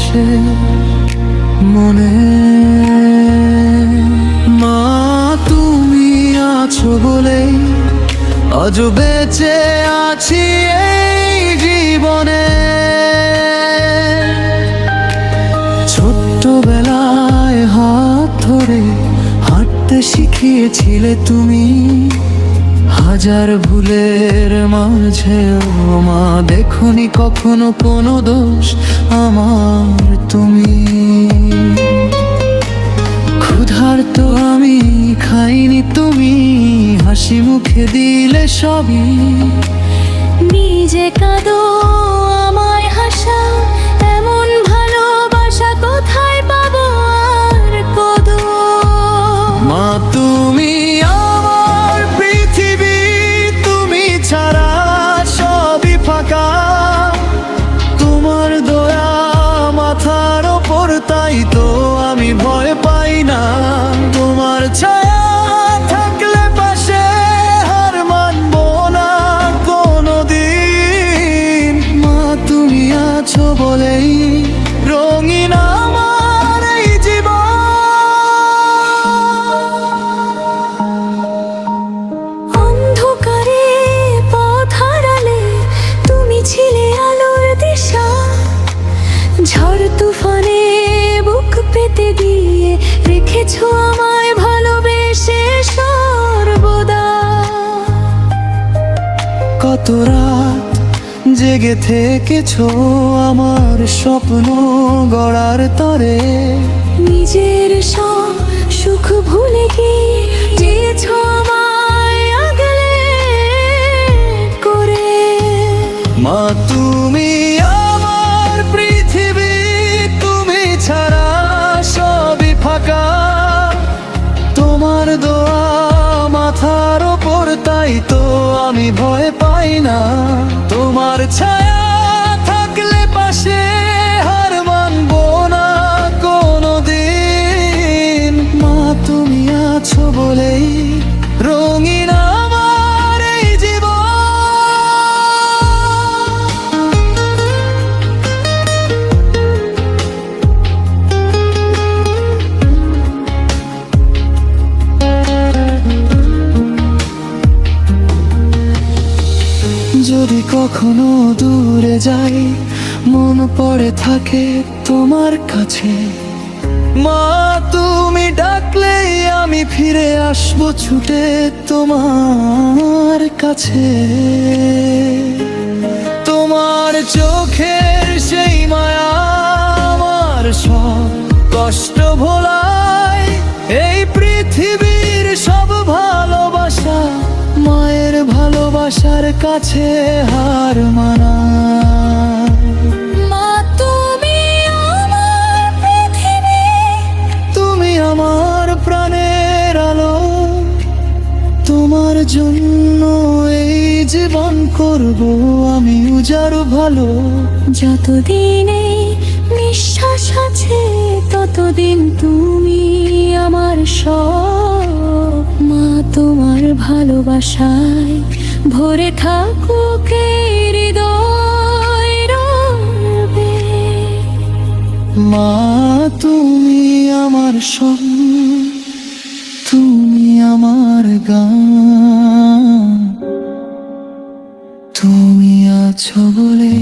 আসে মনে। মা তুমি আছো বলেই আজ বেঁচে আছি এই জীবনে। ছোট্টবেলায় হাত ধরে হাঁটতে শিখিয়েছিলে তুমি, হাজার ভুলের মাঝেও মা দেখোনি কখনো কোনো দোষ আমার তুমি। ক্ষুধার্ত আমি খাইনি, তুমি হাসি মুখে দিলে সবই। নিজে কাঁদো আমায় হাসা, এমন ভালোবাসা কোথায় পাবো আর কদো। মা তুমি আমার পৃথিবী, তুমি ছাড়া সবই ফাঁকা। তোমার দয়া মাথার ওপর, তাই তো আমি ভয় পাই না। তোমার ছায়া থাকলে পাশে হার মানবো না কোনোদিন। মা তুমি আছো বলেই রঙিন আমার এই জীবন। অন্ধকারে পথ হারালে তুমি ছিলে আলোর দিশা। ঝড় তুফানে বুক পেতে দিয়ে রেখেছো আমায় ভালোবেসে সর্বদা। কত রাত জেগে থেকেছো আমার স্বপ্ন গড়ার তরে। নিজের সব সুখ ভুলে গিয়ে দিয়েছো আমায় আগলে করে। মা তুমি আমার পৃথিবী, তুমি ছাড়া সবই ফাঁকা। তোমার দোয়া মাথার ওপর, তাই তো আমি ভয় পাই না। তোমার ছায়া থাকলে পাশে হার মানবো না কোনোদিন। মা তুমি আছো বলেই রঙিন আমার এই জীবন। যদি কখনো দূরে যাই, মন পড়ে থাকে তোমার কাছে। মা তুমি ডাকলেই আমি ফিরে আসবো ছুটে তোমার কাছে। তোমার চোখের সেই মায়া আমার সব কষ্ট ভোলায়। এই পৃথিবীর সব ভালোবাসা মায়ের ভালোবাসার কাছে হার মানায়। মা তুমি আমার পৃথিবী, তুমি আমার প্রাণের আলো। তোমার জন্য এই জীবন করব আমি উজাড় ভালো। যতদিনে নিঃশ্বাস আছে ততদিন তুমি আমার সব। মা তোমার ভালোবাসায় ভরে থাকুক এই হৃদয় রবে। মা তুমি আমার সব, তুমি আমার গান। তুমি আছো বলে